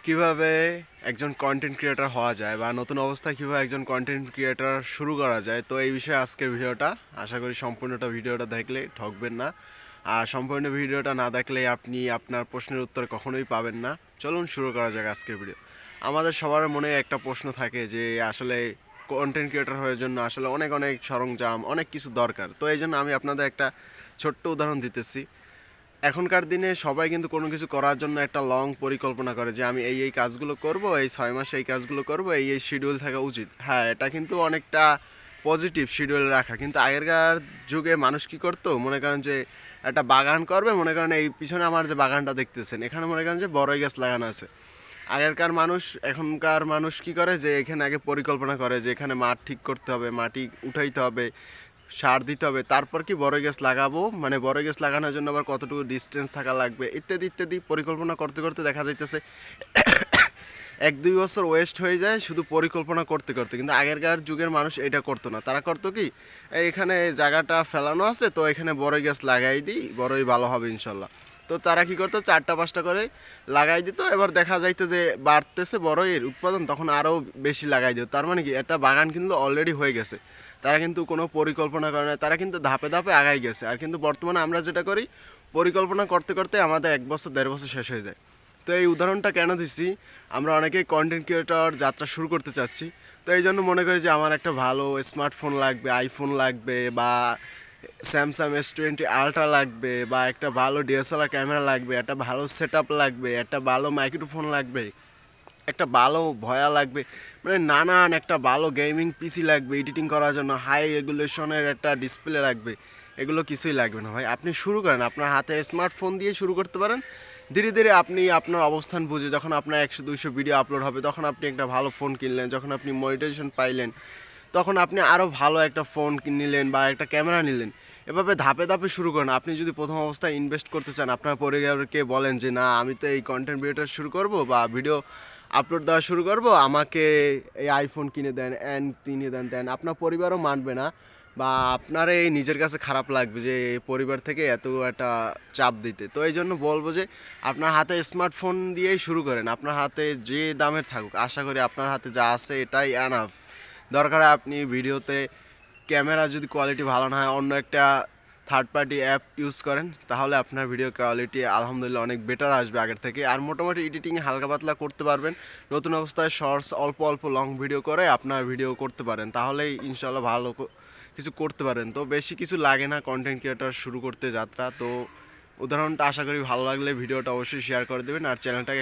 কিভাবে একজন content creator হওয়া যায় বা নতুন অবস্থায় কিভাবে একজন কন্টেন্ট ক্রিয়েটর শুরু করা যায়, তো এই বিষয়ে আজকের ভিডিওটা। আশা করি সম্পূর্ণটা ভিডিওটা দেখলে ঠকবেন না, আর সম্পূর্ণ ভিডিওটা না দেখলে আপনি আপনার প্রশ্নের উত্তর কখনোই পাবেন না। চলুন শুরু করা যাক আজকের ভিডিও। আমাদের সবার মনে একটা প্রশ্ন থাকে যে আসলে কন্টেন্ট ক্রিয়েটর হওয়ার জন্য আসলে অনেক অনেক সরঞ্জাম, অনেক কিছু দরকার। তো এই জন্য আমি আপনাদের একটা ছোট্ট উদাহরণ দিতেছি। এখনকার দিনে সবাই কিন্তু কোনো কিছু করার জন্য একটা লং পরিকল্পনা করে যে আমি এই কাজগুলো করব, এই 6 মাসে এই কাজগুলো করব, এই শিডিউল থাকা উচিত। হ্যাঁ, এটা কিন্তু অনেকটা পজিটিভ শিডিউল রাখা, কিন্তু আগেরকার যুগে মানুষ কী করতো, মনে করেন যে একটা বাগান করবে, মনে করেন এই পিছনে আমার যে বাগানটা দেখতেছেন এখানে মনে করেন যে বড়ই গাছ লাগানো আছে। আগেরকার মানুষ, এখনকার মানুষ কি করে যে এখানে আগে পরিকল্পনা করে যে এখানে মাঠ ঠিক করতে হবে, মাটি উঠাইতে হবে, সার দিতে হবে, তারপর কি বড় গাছ লাগাবো, মানে বড় গাছ লাগানোর জন্য আবার কতটুকু ডিস্টেন্স থাকা লাগবে, ইত্যাদি ইত্যাদি পরিকল্পনা করতে করতে দেখা যাইতেছে 1-2 বছর ওয়েস্ট হয়ে যায় শুধু পরিকল্পনা করতে করতে। কিন্তু আগেরকার যুগের মানুষ এটা করতো না। তারা করতো কি, এখানে জায়গাটা ফেলানো আছে তো এখানে বড়ই গাছ লাগাই দিই, বড়ই ভালো হবে ইনশাল্লাহ। তো তারা কি করতো, 4টা 5টা করে লাগাই দিত। এবার দেখা যাইতো যে বাড়তেছে বড়ইয়ের উৎপাদন, তখন আরও বেশি লাগাই দিত। তার মানে কি, একটা বাগান কিন্তু অলরেডি হয়ে গেছে। তারা কিন্তু কোনো পরিকল্পনা করে না, তারা কিন্তু ধাপে ধাপে আগাই গেছে। আর কিন্তু বর্তমানে আমরা যেটা করি, পরিকল্পনা করতে করতে আমাদের 1 বছর 1.5 বছর শেষ হয়ে যায়। তো এই উদাহরণটা কেন দিচ্ছি, আমরা অনেকেই কন্টেন্ট ক্রিয়েটর যাত্রা শুরু করতে চাচ্ছি। তো এই জন্য মনে করি যে আমার একটা ভালো স্মার্টফোন লাগবে, আইফোন লাগবে, বা স্যামসাং S20 আলট্রা লাগবে, বা একটা ভালো DSLR ক্যামেরা লাগবে, একটা ভালো সেট আপ লাগবে, একটা ভালো মাইক্রোফোন লাগবে, একটা ভালো ভয়া লাগবে, মানে নানান একটা ভালো গেমিং পিসি লাগবে, এডিটিং করার জন্য হাই রেগুলেশনের একটা ডিসপ্লে লাগবে। এগুলো কিছুই লাগবে না ভাই, আপনি শুরু করেন, আপনার হাতে স্মার্টফোন দিয়ে শুরু করতে পারেন। ধীরে ধীরে আপনি আপনার অবস্থান বুঝে, যখন আপনার 100-200 ভিডিও আপলোড হবে, তখন আপনি একটা ভালো ফোন কিনলেন, যখন আপনি মনিটাইজেশন পাইলেন, তখন আপনি আরও ভালো একটা ফোন নিলেন বা একটা ক্যামেরা নিলেন। এভাবে ধাপে ধাপে শুরু করেন। আপনি যদি প্রথম অবস্থায় ইনভেস্ট করতে চান, আপনার পরিবারকে বলেন যে না, আমি তো এই কন্টেন্ট ক্রিয়েটর শুরু করব বা ভিডিও আপলোড দেওয়া শুরু করব, আমাকে এই আইফোন কিনে দেন, কিনে দেন, আপনার পরিবারও মানবে না, বা আপনার এই নিজের কাছে খারাপ লাগবে যে পরিবার থেকে এত একটা চাপ দিতে। তো এই জন্য বলবো যে আপনার হাতে স্মার্টফোন দিয়েই শুরু করেন। আপনার হাতে যে দামের থাকুক, আশা করি আপনার হাতে যা আছে এটাই এনাফ। দরকার হয় আপনি ভিডিওতে ক্যামেরা যদি কোয়ালিটি ভালো না হয়, অন্য একটা থার্ড পার্টি অ্যাপ ইউজ করেন, তাহলে আপনার ভিডিও কোয়ালিটি আলহামদুলিল্লাহ অনেক বেটার আসবে আগের থেকে। আর মোটামুটি এডিটিং হালকা পাতলা করতে পারবেন। নতুন অবস্থায় শর্টস অল্প অল্প লং ভিডিও করে আপনার ভিডিও করতে পারেন, তাহলেই ইনশাল্লাহ ভালো কিছু করতে পারেন। তো বেশি কিছু লাগে না কন্টেন্ট ক্রিয়েটর শুরু করতে যাত্রা। তো উদাহরণটা আশা করি ভালো লাগলে ভিডিওটা অবশ্যই শেয়ার করে দেবেন, আর চ্যানেলটাকে